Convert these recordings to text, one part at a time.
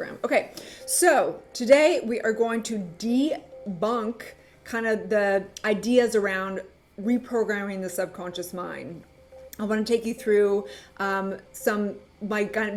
Okay, so today we are going to debunk kind of the ideas around reprogramming the subconscious mind. I want to take you through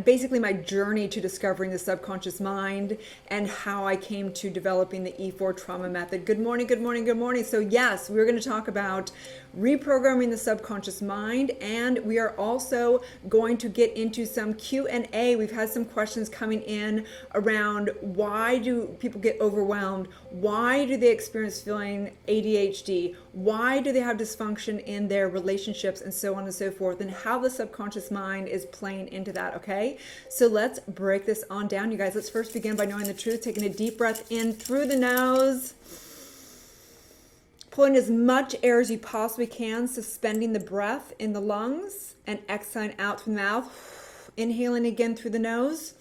basically my journey to discovering the subconscious mind and how I came to developing the E4 trauma method. Good morning, good morning, good morning. So yes, we're going to talk about reprogramming the subconscious mind, and we are also going to get into some Q&A. We've had some questions coming in around why do people get overwhelmed? Why do they experience feeling ADHD? Why do they have dysfunction in their relationships, and so on and so forth, and how the subconscious mind is playing into that, okay? So let's break this on down, you guys. Let's first begin by knowing the truth, taking a deep breath in through the nose, pulling as much air as you possibly can, suspending the breath in the lungs, and exhaling out through the mouth. Inhaling again through the nose,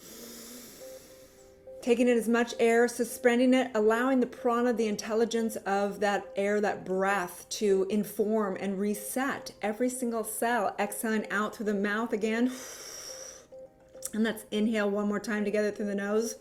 taking in as much air, suspending it, allowing the prana, the intelligence of that air, that breath, to inform and reset every single cell. Exhaling out through the mouth again. And let's inhale one more time together through the nose.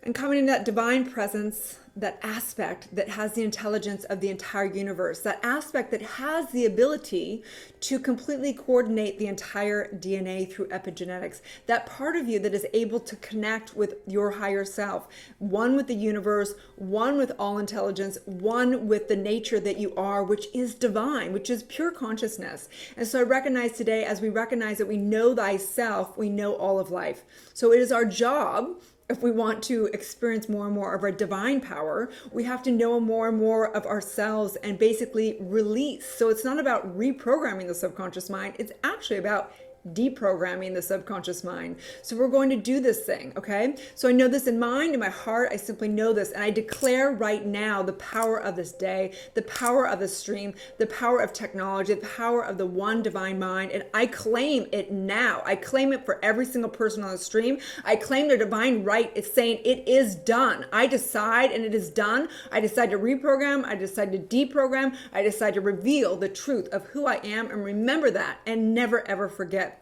And coming into that divine presence, that aspect that has the intelligence of the entire universe, that aspect that has the ability to completely coordinate the entire DNA through epigenetics, that part of you that is able to connect with your higher self, one with the universe, one with all intelligence, one with the nature that you are, which is divine, which is pure consciousness. And so I recognize today, as we recognize that we know thyself, we know all of life. So it is our job, if we want to experience more and more of our divine power, we have to know more and more of ourselves and basically release. So it's not about reprogramming the subconscious mind. It's actually about deprogramming the subconscious mind. So we're going to do this thing, okay? So I know this in mind, in my heart, I simply know this, and I declare right now the power of this day, the power of the stream, the power of technology, the power of the one divine mind, and I claim it now. I claim it for every single person on the stream. I claim their divine right. It's saying it is done. I decide, and it is done. I decide to reprogram. I decide to deprogram. I decide to reveal the truth of who I am, and remember that, and never ever forget.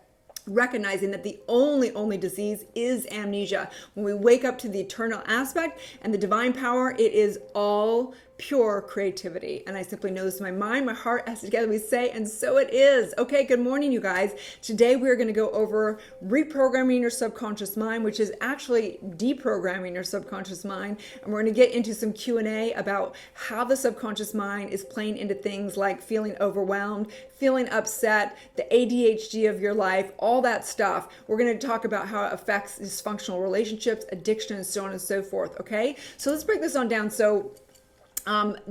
Recognizing that the only disease is amnesia. When we wake up to the eternal aspect and the divine power, it is all pure creativity. And I simply know this in my mind, my heart, as together we say, and so it is. Okay, good morning, you guys. Today we're going to go over reprogramming your subconscious mind, which is actually deprogramming your subconscious mind. And we're going to get into some Q&A about how the subconscious mind is playing into things like feeling overwhelmed, feeling upset, the ADHD of your life, all that stuff. We're going to talk about how it affects dysfunctional relationships, addiction, and so on and so forth. Okay, so let's break this on down. So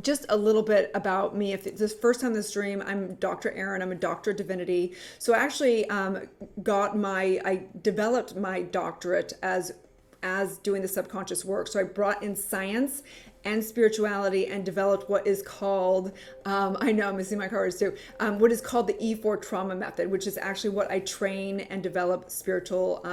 just a little bit about me. If it's the first time this stream, I'm Dr. Erin. I'm a doctor of divinity. So I actually I developed my doctorate as doing the subconscious work. So I brought in science and spirituality and developed what is called, I know I'm missing my cards too, what is called the E4 trauma method, which is actually what I train and develop spiritual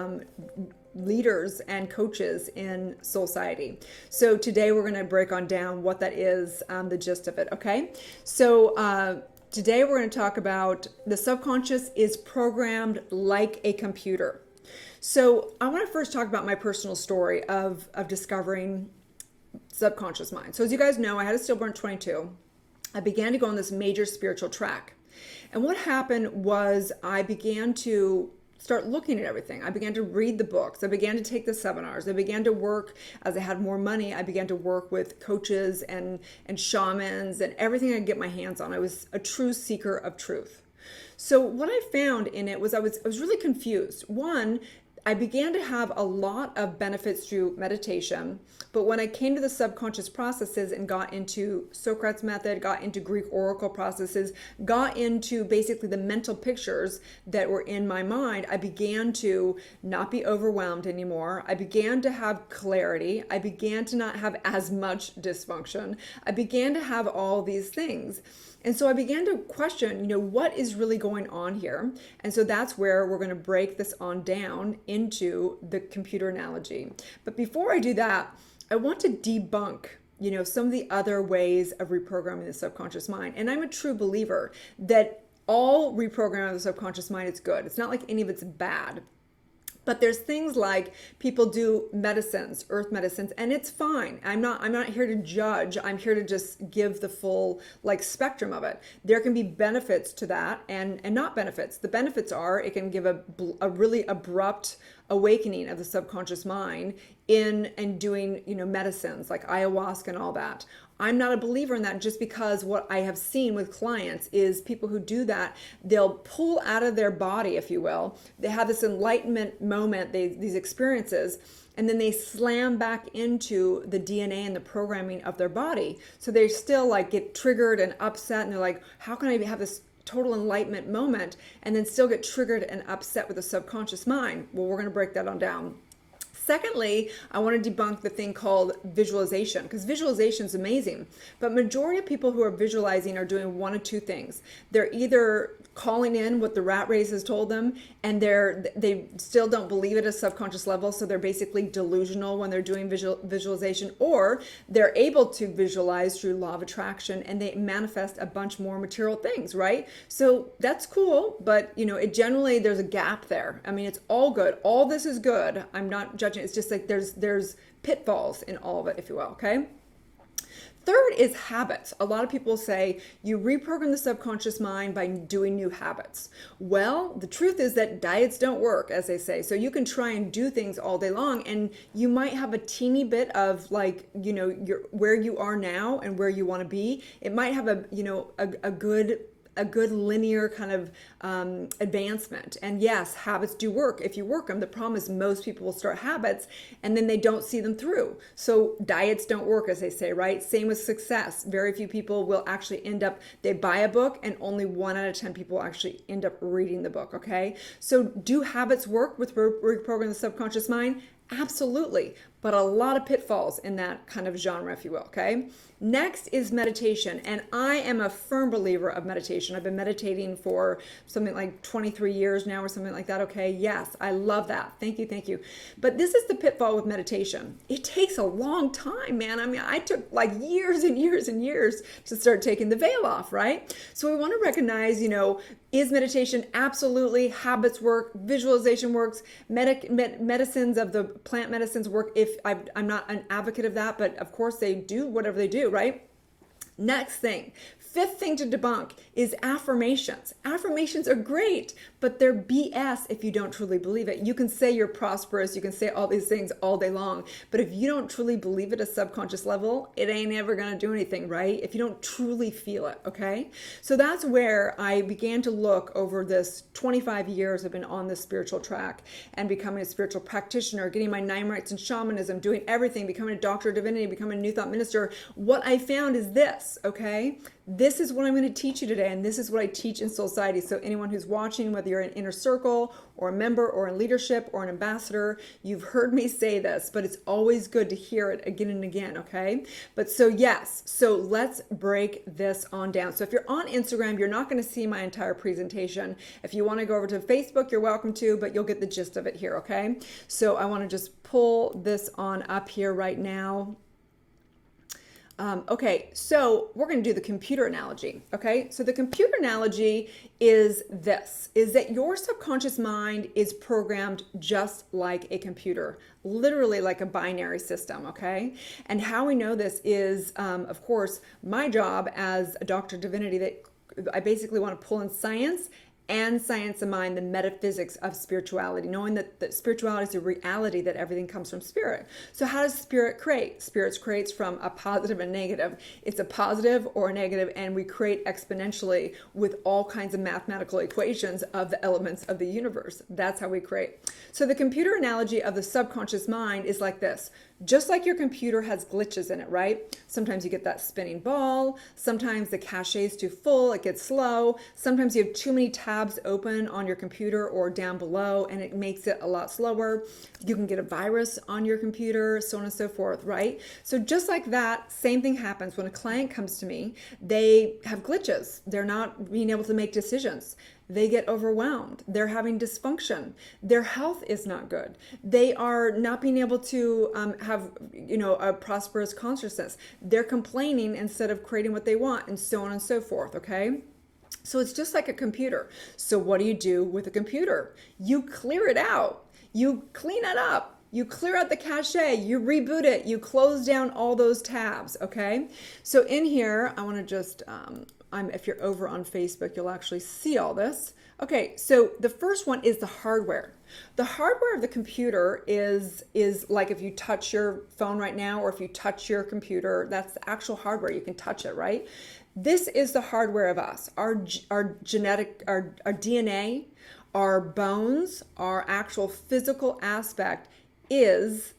leaders and coaches in soul society. So today we're going to break on down what that is, the gist of it. Okay. So, today we're going to talk about the subconscious is programmed like a computer. So I want to first talk about my personal story of discovering subconscious mind. So as you guys know, I had a stillborn at 22. I began to go on this major spiritual track. And what happened was I began to start looking at everything. I began to read the books. I began to take the seminars. I began to work, as I had more money, I began to work with coaches and shamans and everything I could get my hands on. I was a true seeker of truth. So what I found in it was I was really confused. One, I began to have a lot of benefits through meditation, but when I came to the subconscious processes and got into Socrates' method, got into Greek oracle processes, got into basically the mental pictures that were in my mind, I began to not be overwhelmed anymore. I began to have clarity. I began to not have as much dysfunction. I began to have all these things. And so I began to question, what is really going on here? And so that's where we're going to break this on down into the computer analogy. But before I do that, I want to debunk, some of the other ways of reprogramming the subconscious mind. And I'm a true believer that all reprogramming of the subconscious mind is good. It's not like any of it's bad. But there's things like people do medicines, earth medicines, and it's fine. I'm not here to judge. I'm here to just give the full like spectrum of it. There can be benefits to that and not benefits. The benefits are it can give a really abrupt awakening of the subconscious mind in and doing, medicines like ayahuasca and all that. I'm not a believer in that, just because what I have seen with clients is people who do that, they'll pull out of their body, if you will. They have this enlightenment moment, these experiences, and then they slam back into the DNA and the programming of their body. So they still like get triggered and upset, and they're like, how can I have this total enlightenment moment and then still get triggered and upset with the subconscious mind? Well, we're going to break that on down. Secondly, I want to debunk the thing called visualization, because visualization is amazing, but majority of people who are visualizing are doing one of two things. They're either calling in what the rat race has told them, and they still don't believe it at a subconscious level, so they're basically delusional when they're doing visualization, or they're able to visualize through law of attraction and they manifest a bunch more material things, right? So that's cool, but it generally, there's a gap there. I mean, it's all good. All this is good. I'm not judging. It's just like there's pitfalls in all of it, if you will, okay? Third is habits. A lot of people say you reprogram the subconscious mind by doing new habits. Well, the truth is that diets don't work, as they say. So you can try and do things all day long, and you might have a teeny bit of like, where you are now and where you want to be. It might have a good linear kind of advancement. And yes, habits do work if you work them. The problem is most people will start habits and then they don't see them through. So diets don't work, as they say, right? Same with success. Very few people will actually they buy a book and only 1 out of 10 people actually end up reading the book, okay? So do habits work with reprogramming the subconscious mind? Absolutely, but a lot of pitfalls in that kind of genre, if you will, okay? Next is meditation, and I am a firm believer of meditation. I've been meditating for something like 23 years now or something like that, okay? Yes, I love that. Thank you. But this is the pitfall with meditation. It takes a long time, man. I mean, I took like years and years and years to start taking the veil off, right? So we want to recognize, is meditation? Absolutely. Habits work, visualization works, medicines of the plant medicines work. If I'm not an advocate of that, but of course they do whatever they do, right? Next thing, fifth thing to debunk is affirmations. Affirmations are great, but they're BS if you don't truly believe it. You can say you're prosperous, you can say all these things all day long, but if you don't truly believe it at a subconscious level, it ain't ever gonna do anything, right? If you don't truly feel it, okay? So that's where I began to look over this 25 years I've been on this spiritual track and becoming a spiritual practitioner, getting my 9 rights in shamanism, doing everything, becoming a doctor of divinity, becoming a New Thought minister. What I found is this, okay? This is what I'm going to teach you today, and this is what I teach in Soul Society. So anyone who's watching, whether you're in inner circle or a member or in leadership or an ambassador, you've heard me say this, but it's always good to hear it again and again, okay? But so yes, so let's break this on down. So if you're on Instagram, you're not going to see my entire presentation. If you want to go over to Facebook, you're welcome to, but you'll get the gist of it here, okay? So I want to just pull this on up here right now. Okay, so we're going to do the computer analogy, okay? So the computer analogy is this, is that your subconscious mind is programmed just like a computer, literally like a binary system, okay? And how we know this is, of course, my job as a doctor of divinity, that I basically want to pull in science and science of mind, the metaphysics of spirituality, knowing that spirituality is a reality, that everything comes from spirit. So how does spirit create? Spirit creates from a positive and negative. It's a positive or a negative, and we create exponentially with all kinds of mathematical equations of the elements of the universe. That's how we create. So the computer analogy of the subconscious mind is like this. Just like your computer has glitches in it, right? Sometimes you get that spinning ball. Sometimes the cache is too full, it gets slow. Sometimes you have too many tabs open on your computer or down below, and it makes it a lot slower. You can get a virus on your computer, so on and so forth, right? So just like that, same thing happens when a client comes to me. They have glitches. They're not being able to make decisions. They get overwhelmed. They're having dysfunction. Their health is not good. They are not being able to have, a prosperous consciousness. They're complaining instead of creating what they want, and so on and so forth, okay? So it's just like a computer. So what do you do with a computer? You clear it out. You clean it up. You clear out the cache, you reboot it, you close down all those tabs, okay? So in here, I want to just, if you're over on Facebook, you'll actually see all this. Okay, so the first one is the hardware. The hardware of the computer is like if you touch your phone right now, or if you touch your computer, that's the actual hardware. You can touch it, right? This is the hardware of us. Our genetic, our DNA, our bones, our actual physical aspect is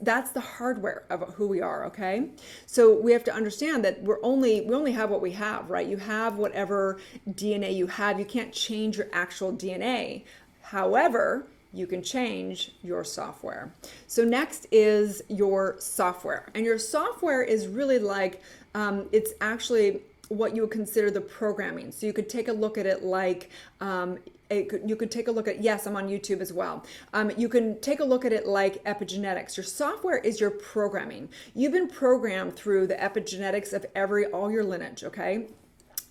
that's the hardware of who we are, okay? So we have to understand that we only have what we have, right? You have whatever DNA you have. You can't change your actual DNA. However, you can change your software. So next is your software. And your software is really like, it's actually what you would consider the programming. So you could take a look at it like, you could take a look at, yes, I'm on YouTube as well. You can take a look at it like epigenetics. Your software is your programming. You've been programmed through the epigenetics of all your lineage, okay?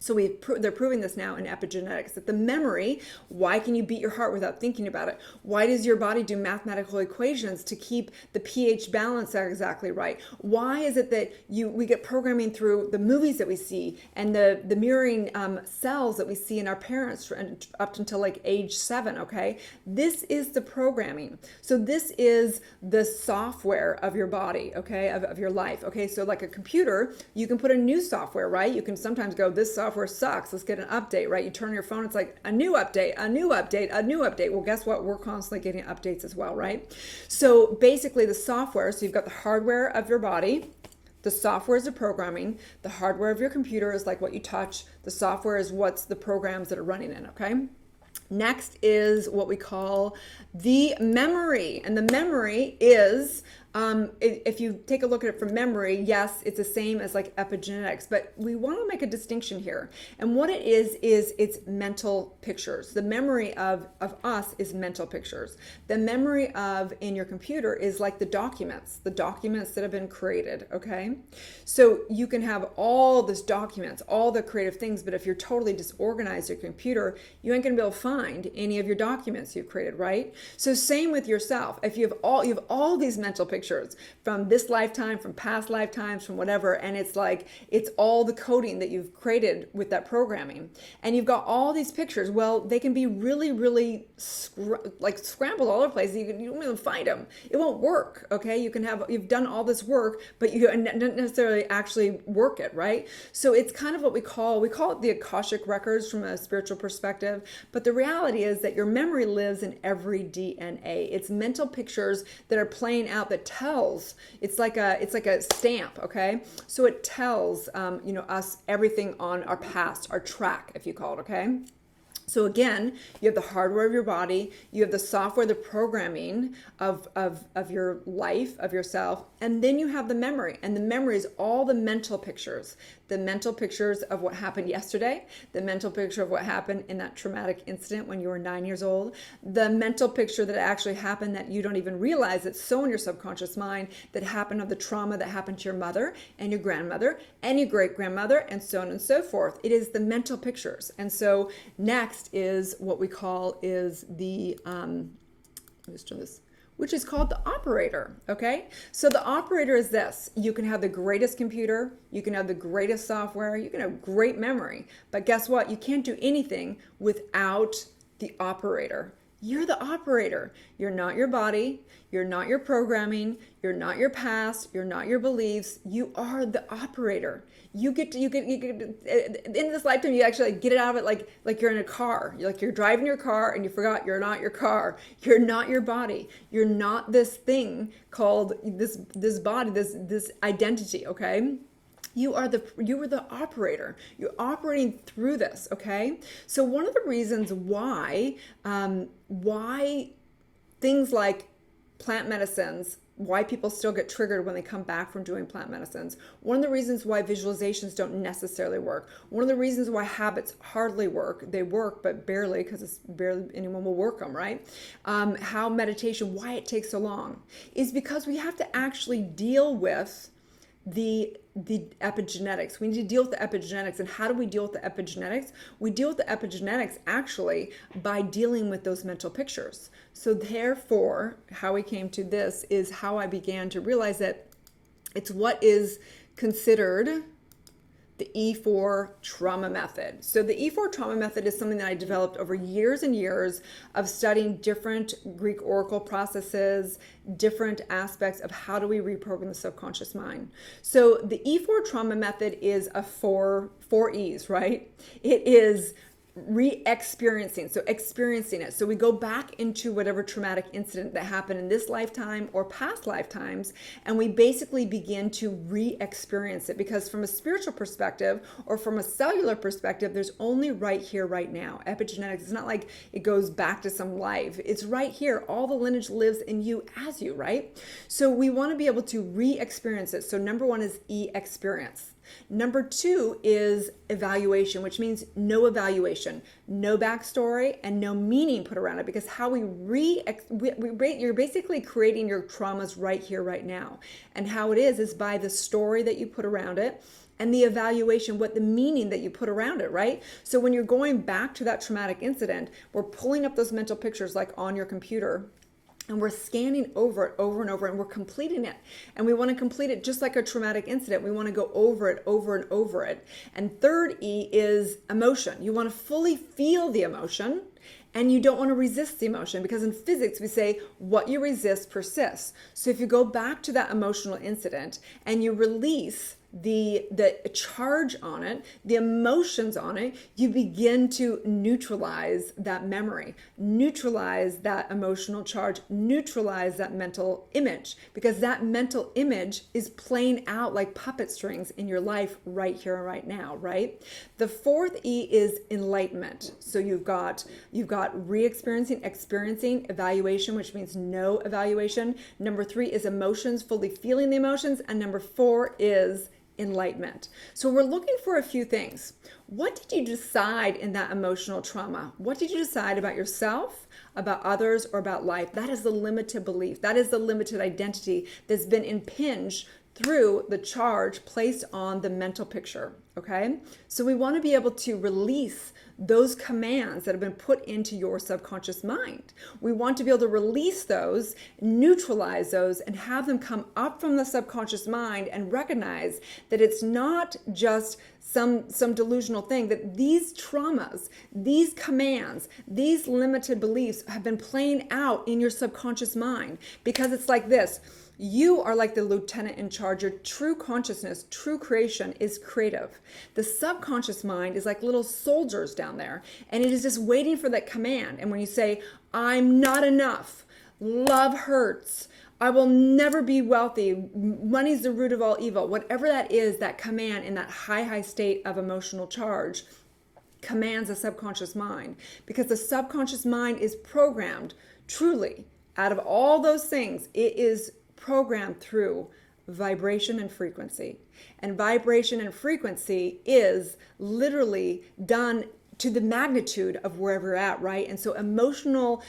So they're proving this now in epigenetics, that the memory, why can you beat your heart without thinking about it? Why does your body do mathematical equations to keep the pH balance exactly right? Why is it that we get programming through the movies that we see and the mirroring cells that we see in our parents up until like age 7, okay? This is the programming. So this is the software of your body, okay, of your life, okay? So like a computer, you can put a new software, right? You can sometimes go, this software sucks, let's get an update, right? You turn your phone, it's like a new update, a new update, a new update. Well, guess what? We're constantly getting updates as well, right? So basically the software, so you've got the hardware of your body, the software is the programming, the hardware of your computer is like what you touch, the software is what's the programs that are running in, okay? Next is what we call the memory, and the memory is, if you take a look at it from memory, yes, it's the same as like epigenetics, but we want to make a distinction here. And what it is it's mental pictures. The memory of us is mental pictures. The memory of in your computer is like the documents that have been created, okay? So you can have all these documents, all the creative things, but if you're totally disorganized, your computer, you ain't gonna be able to find any of your documents you've created, right? So same with yourself. If you have all these mental pictures from this lifetime, from past lifetimes, from whatever, and it's like it's all the coding that you've created with that programming, and you've got all these pictures. Well, they can be really, really scrambled all over the place. You don't even find them. It won't work. Okay, you've done all this work, but you don't necessarily actually work it, right? So it's kind of what we call it the Akashic records from a spiritual perspective. But the reality is that your memory lives in every DNA. It's mental pictures that are playing out that tells. It's like a stamp. Okay, so it tells us everything on our past, our track, if you call it. Okay. So again, you have the hardware of your body, you have the software, the programming of your life, of yourself, and then you have the memory. And the memory is all the mental pictures of what happened yesterday, the mental picture of what happened in that traumatic incident when you were 9 years old, the mental picture that actually happened that you don't even realize, it's so in your subconscious mind, that happened of the trauma that happened to your mother and your grandmother and your great-grandmother and so on and so forth. It is the mental pictures. And so next is what we call is the which is called the operator. Okay, so the operator is this. You can have the greatest computer, you can have the greatest software, you can have great memory, but guess what? You can't do anything without the operator. You're the operator. You're not your body. You're not your programming. You're not your past. You're not your beliefs. You are the operator. You get in this lifetime, you actually get it out of it like you're in a car. You're driving your car and you forgot you're not your car. You're not your body. You're not this thing called this body, this identity, okay? You were the operator. You're operating through this, okay? So one of the reasons why things like plant medicines, why people still get triggered when they come back from doing plant medicines, one of the reasons why visualizations don't necessarily work, one of the reasons why habits hardly work, they work but barely, because it's barely anyone will work them, right? How meditation, why it takes so long, is because we have to actually deal with the epigenetics. We need to deal with the epigenetics. And how do we deal with the epigenetics? We deal with the epigenetics actually by dealing with those mental pictures. So therefore, how we came to this is how I began to realize that it's what is considered the E4 trauma method. So the E4 trauma method is something that I developed over years and years of studying different Greek oracle processes, different aspects of how do we reprogram the subconscious mind. So the E4 trauma method is a four E's, right? It is re-experiencing, so experiencing it. So we go back into whatever traumatic incident that happened in this lifetime or past lifetimes, and we basically begin to re-experience it, because from a spiritual perspective or from a cellular perspective, there's only right here, right now. Epigenetics is not like it goes back to some life. It's right here. All the lineage lives in you as you, right? So we want to be able to re-experience it. So number one is E-experience. Number two is evaluation, which means no evaluation, no backstory, and no meaning put around it, because how you're basically creating your traumas right here, right now. And how it is by the story that you put around it and the evaluation, what the meaning that you put around it, right? So when you're going back to that traumatic incident, we're pulling up those mental pictures like on your computer, and we're scanning over it over and over, and we're completing it. And we want to complete it just like a traumatic incident. We want to go over it, over and over it. And third E is emotion. You want to fully feel the emotion, and you don't want to resist the emotion, because in physics we say what you resist persists. So if you go back to that emotional incident and you release the charge on it, the emotions on it, you begin to neutralize that memory, neutralize that emotional charge, neutralize that mental image, because that mental image is playing out like puppet strings in your life right here and right now, right? The fourth E is enlightenment. So you've got re-experiencing, experiencing, evaluation, which means no evaluation. Number three is emotions, fully feeling the emotions. And number four is enlightenment. So we're looking for a few things. What did you decide in that emotional trauma? What did you decide about yourself, about others, or about life? That is the limited belief. That is the limited identity that's been impinged through the charge placed on the mental picture, okay? So we want to be able to release those commands that have been put into your subconscious mind. We want to be able to release those, neutralize those, and have them come up from the subconscious mind and recognize that it's not just some delusional thing, that these traumas, these commands, these limited beliefs have been playing out in your subconscious mind. Because it's like this. You are like the lieutenant in charge. Your true consciousness, true creation is creative. The subconscious mind is like little soldiers down there, and it is just waiting for that command. And when you say, I'm not enough, love hurts, I will never be wealthy, money's the root of all evil, whatever that is, that command in that high state of emotional charge commands the subconscious mind, because the subconscious mind is programmed truly out of all those things. It is programmed through vibration and frequency. And vibration and frequency is literally done to the magnitude of wherever you're at, right? And so emotional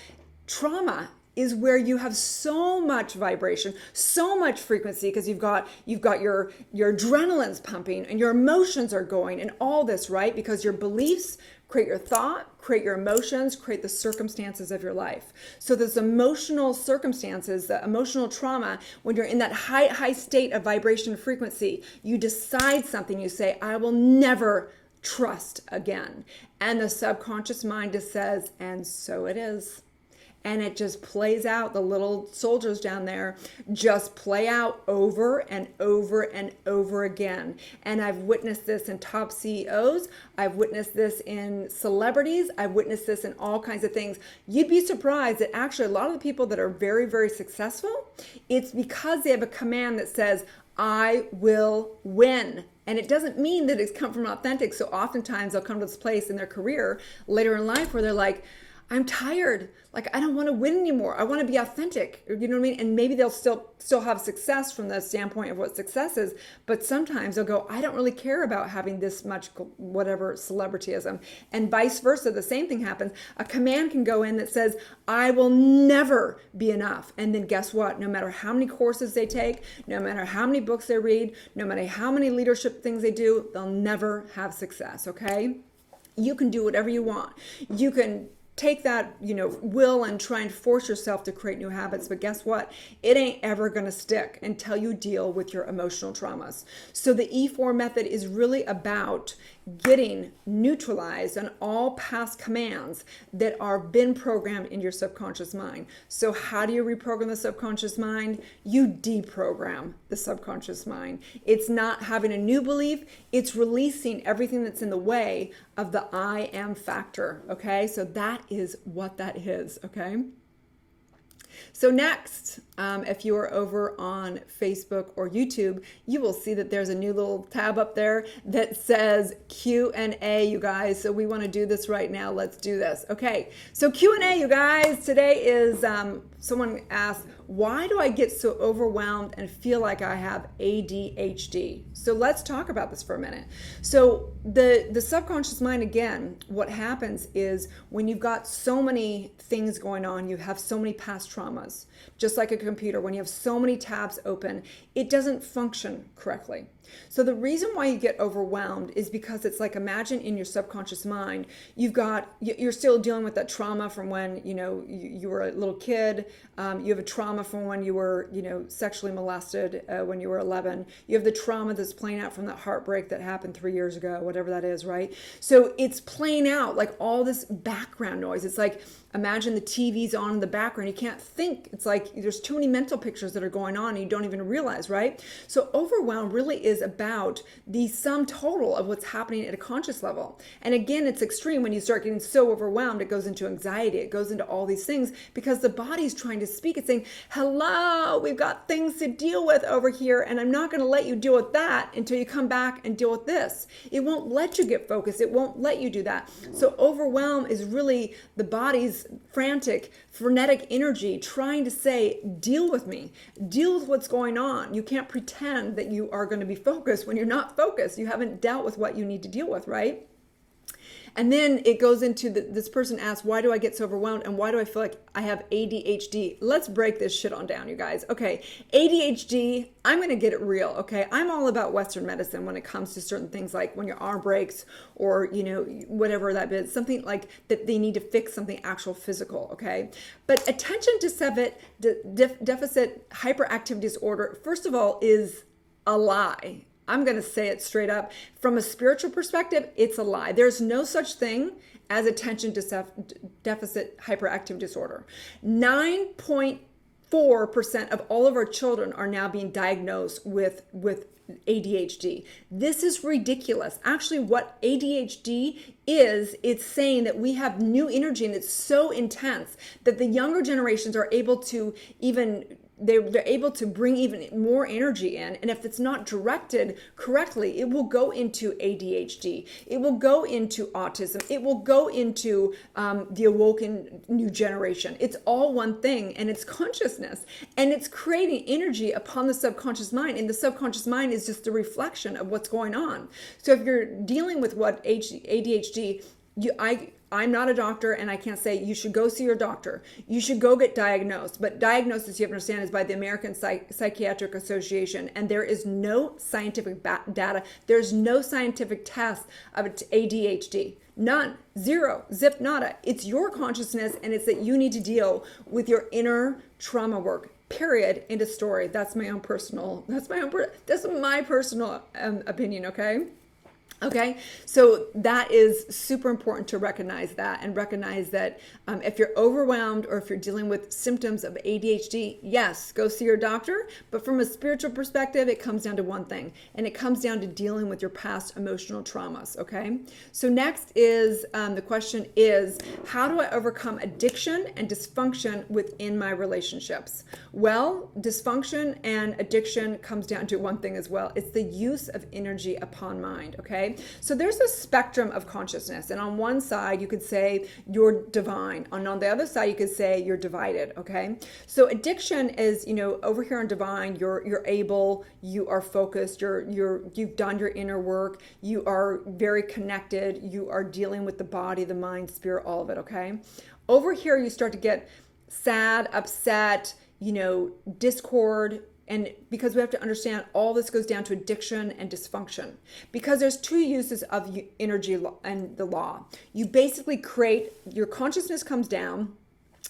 trauma is where you have so much vibration, so much frequency, because you've got your adrenaline's pumping and your emotions are going and all this, right? Because your beliefs create your thought, create your emotions, create the circumstances of your life. So those emotional circumstances, the emotional trauma, when you're in that high state of vibration and frequency, you decide something, you say, I will never trust again. And the subconscious mind just says, and so it is. And it just plays out. The little soldiers down there just play out over and over and over again. And I've witnessed this in top CEOs. I've witnessed this in celebrities. I've witnessed this in all kinds of things. You'd be surprised that actually a lot of the people that are very, very successful, it's because they have a command that says, I will win. And it doesn't mean that it's come from authentic. So oftentimes they'll come to this place in their career later in life where they're like, I'm tired. Like, I don't want to win anymore. I want to be authentic. You know what I mean? And maybe they'll still have success from the standpoint of what success is. But sometimes they'll go, I don't really care about having this much whatever celebrityism. And vice versa, the same thing happens. A command can go in that says, I will never be enough. And then guess what? No matter how many courses they take, no matter how many books they read, no matter how many leadership things they do, they'll never have success, okay? You can do whatever you want. You can take that, will and try and force yourself to create new habits. But guess what? It ain't ever going to stick until you deal with your emotional traumas. So the E4 method is really about getting neutralized on all past commands that are been programmed in your subconscious mind. So how do you reprogram the subconscious mind? You deprogram the subconscious mind. It's not having a new belief. It's releasing everything that's in the way of the I am factor. Okay. So that is what that is. Okay. So next, if you are over on Facebook or YouTube, you will see that there's a new little tab up there that says Q&A, you guys. So we want to do this right now. Let's do this. Okay, so Q&A, you guys. Today is someone asked, why do I get so overwhelmed and feel like I have ADHD? So let's talk about this for a minute. So the subconscious mind, again, what happens is when you've got so many things going on, you have so many past traumas, just like a computer, when you have so many tabs open, it doesn't function correctly. So the reason why you get overwhelmed is because it's like, imagine in your subconscious mind, you're still dealing with that trauma from when, you were a little kid. You have a trauma from when you were, sexually molested when you were 11. You have the trauma that's playing out from that heartbreak that happened 3 years ago, whatever that is, right? So it's playing out like all this background noise. It's like, imagine the TV's on in the background. You can't think. It's like there's too many mental pictures that are going on and you don't even realize, right? So overwhelm really is about the sum total of what's happening at a conscious level. And again, it's extreme when you start getting so overwhelmed. It goes into anxiety. It goes into all these things because the body's trying to speak. It's saying, hello, we've got things to deal with over here, and I'm not going to let you deal with that until you come back and deal with this. It won't let you get focused. It won't let you do that. So overwhelm is really the body's frantic, frenetic energy trying to say, deal with me, deal with what's going on. You can't pretend that you are going to be focused when you're not focused. You haven't dealt with what you need to deal with, right? And then it goes into this person asks, why do I get so overwhelmed and why do I feel like I have ADHD? Let's break this shit on down, you guys. Okay, ADHD, I'm going to get it real, okay? I'm all about Western medicine when it comes to certain things like when your arm breaks or, whatever that is, something like that they need to fix something actual physical, okay? But attention deficit hyperactivity disorder, first of all, is a lie. I'm going to say it straight up. From a spiritual perspective, it's a lie. There's no such thing as attention deficit hyperactive disorder. 9.4% of all of our children are now being diagnosed with ADHD. This is ridiculous. Actually, what ADHD is, it's saying that we have new energy and it's so intense that the younger generations are able to they're able to bring even more energy in. And if it's not directed correctly, it will go into ADHD. It will go into autism. It will go into the awoken new generation. It's all one thing, and it's consciousness. And it's creating energy upon the subconscious mind. And the subconscious mind is just a reflection of what's going on. So if you're dealing with what ADHD, I'm not a doctor and I can't say you should go see your doctor. You should go get diagnosed. But diagnosis, you have to understand, is by the American Psychiatric Association. And there is no scientific data. There's no scientific test of ADHD. None. Zero. Zip nada. It's your consciousness, and it's that you need to deal with your inner trauma work. Period. End of story. That's my personal opinion, okay? Okay, so that is super important to recognize that and recognize that if you're overwhelmed or if you're dealing with symptoms of ADHD, yes, go see your doctor. But from a spiritual perspective, it comes down to one thing, and it comes down to dealing with your past emotional traumas. Okay, so next is the question is, how do I overcome addiction and dysfunction within my relationships? Well, dysfunction and addiction comes down to one thing as well. It's the use of energy upon mind. Okay. okay? So there's a spectrum of consciousness. And on one side, you could say you're divine. And on the other side, you could say you're divided, okay? So addiction is, over here on divine, you're able, you are focused, you've done your inner work, you are very connected, you are dealing with the body, the mind, spirit, all of it, okay? Over here, you start to get sad, upset, discord, and because we have to understand all this goes down to addiction and dysfunction. Because there's two uses of energy and the law. You basically create, your consciousness comes down,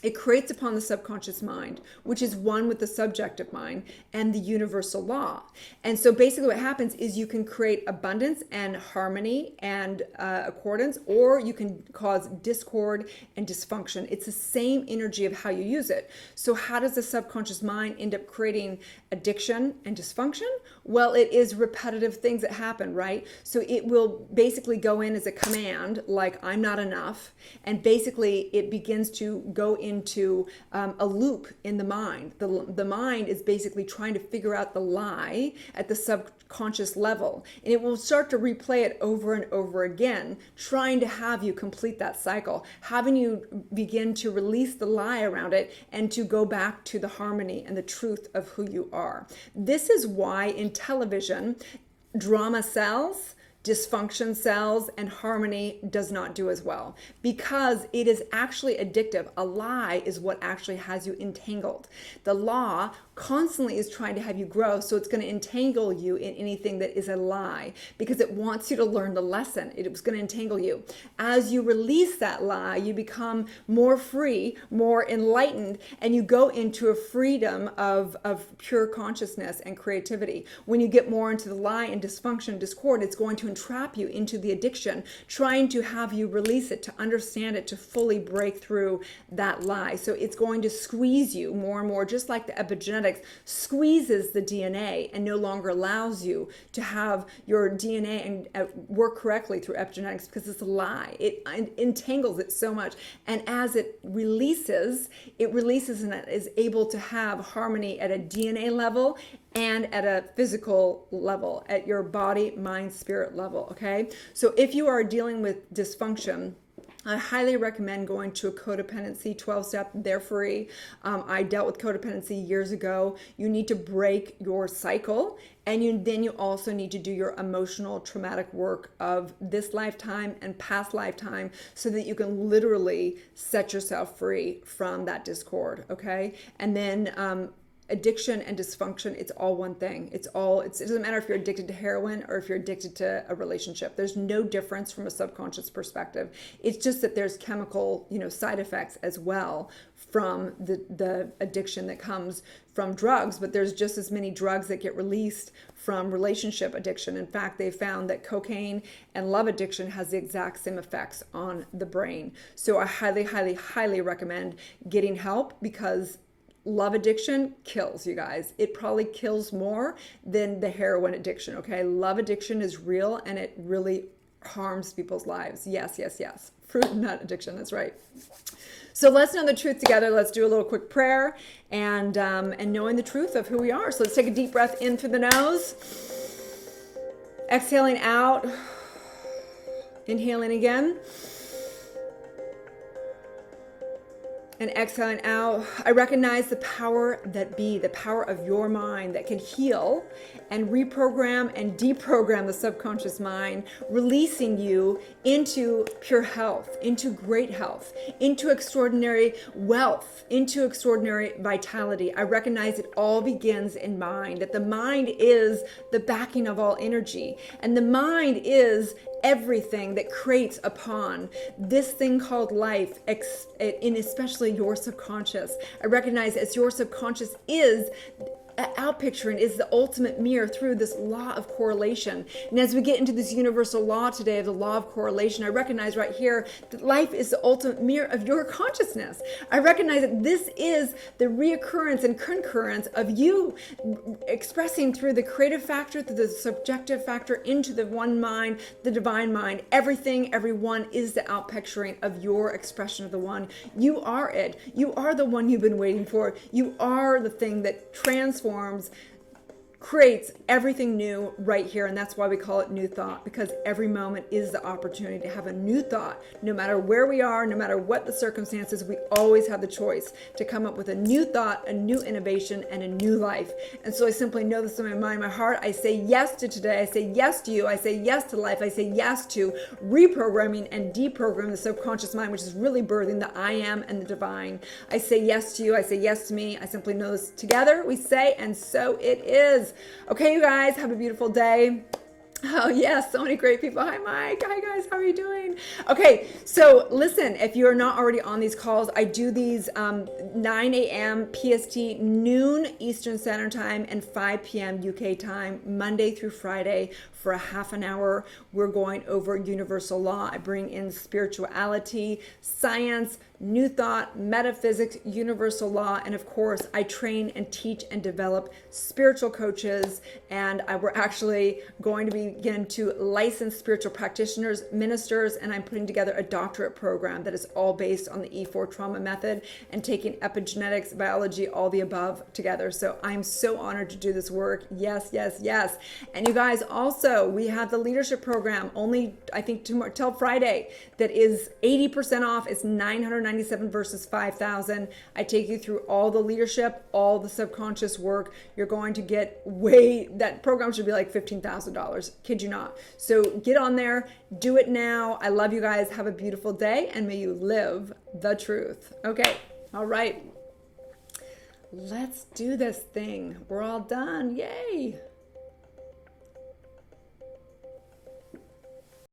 it creates upon the subconscious mind, which is one with the subjective mind and the universal law. And so basically what happens is you can create abundance and harmony and accordance, or you can cause discord and dysfunction. It's the same energy of how you use it. So how does the subconscious mind end up creating addiction and dysfunction? Well, it is repetitive things that happen, right? So it will basically go in as a command, like I'm not enough. And basically it begins to go into a loop in the mind. The mind is basically trying to figure out the lie at the subconscious level. And it will start to replay it over and over again, trying to have you complete that cycle, having you begin to release the lie around it and to go back to the harmony and the truth of who you are. This is why in television, drama sells, dysfunction sells, and harmony does not do as well, because it is actually addictive. A lie is what actually has you entangled. The law constantly is trying to have you grow, so it's going to entangle you in anything that is a lie, because it wants you to learn the lesson. It was going to entangle you. As you release that lie, you become more free, more enlightened, and you go into a freedom of pure consciousness and creativity. When you get more into the lie and dysfunction, discord, it's going to entrap you into the addiction, trying to have you release it, to understand it, to fully break through that lie. So it's going to squeeze you more and more, just like the epigenetics squeezes the DNA and no longer allows you to have your DNA and work correctly through epigenetics, because it's a lie. It entangles it so much. And as it releases and it is able to have harmony at a DNA level and at a physical level, at your body, mind, spirit level, okay? So if you are dealing with dysfunction, I highly recommend going to a codependency 12-step. They're free. I dealt with codependency years ago. You need to break your cycle, and then you also need to do your emotional traumatic work of this lifetime and past lifetime, so that you can literally set yourself free from that discord, okay? And then addiction and dysfunction, it's all one thing. It doesn't matter if you're addicted to heroin or if you're addicted to a relationship. There's no difference from a subconscious perspective. It's just that there's chemical, side effects as well from the addiction that comes from drugs, but there's just as many drugs that get released from relationship addiction. In fact, they found that cocaine and love addiction has the exact same effects on the brain. So I highly, highly, highly recommend getting help, because love addiction kills, you guys. It probably kills more than the heroin addiction, okay? Love addiction is real, and it really harms people's lives. Yes, yes, yes. Fruit and nut addiction, that's right. So let's know the truth together. Let's do a little quick prayer and knowing the truth of who we are. So let's take a deep breath in through the nose. Exhaling out. Inhaling again. And exhaling out. I recognize the power that be, the power of your mind that can heal and reprogram and deprogram the subconscious mind, releasing you into pure health, into great health, into extraordinary wealth, into extraordinary vitality. I recognize it all begins in mind, that the mind is the backing of all energy, and the mind is everything that creates upon this thing called life, in especially your subconscious. I recognize as your subconscious is outpicturing, is the ultimate mirror through this law of correlation. And as we get into this universal law today of the law of correlation, I recognize right here that life is the ultimate mirror of your consciousness. I recognize that this is the reoccurrence and concurrence of you expressing through the creative factor, through the subjective factor, into the one mind, the divine mind. Everything, everyone is the outpicturing of your expression of the one. You are it. You are the one you've been waiting for. You are the thing that transforms creates everything new right here. And that's why we call it New Thought, because every moment is the opportunity to have a new thought. No matter where we are, no matter what the circumstances, we always have the choice to come up with a new thought, a new innovation, and a new life. And so I simply know this in my mind, my heart. I say yes to today. I say yes to you. I say yes to life. I say yes to reprogramming and deprogramming the subconscious mind, which is really birthing the I am and the divine. I say yes to you. I say yes to me. I simply know this together. We say, and so it is. Okay, you guys, have a beautiful day. Oh yes, so many great people. Hi Mike. Hi guys, how are you doing? Okay, so listen, if you're not already on these calls, I do these 9 a.m. PST, noon Eastern Standard Time, and 5 p.m. UK time, Monday through Friday for a half an hour. We're going over universal law. I bring in spirituality, science, new thought, metaphysics, universal law, and of course, I train and teach and develop spiritual coaches, and we're actually going to begin to license spiritual practitioners, ministers, and I'm putting together a doctorate program that is all based on the E4 trauma method and taking epigenetics, biology, all the above together. So I'm so honored to do this work. Yes, yes, yes. And you guys, also, we have the leadership program, only I think tomorrow till Friday, that is 80% off. It's $997 versus $5,000. I take you through all the leadership, all the subconscious work. You're going to get that program should be like $15,000. Kid you not. So get on there, do it now. I love you guys. Have a beautiful day, and may you live the truth. Okay. All right. Let's do this thing. We're all done. Yay.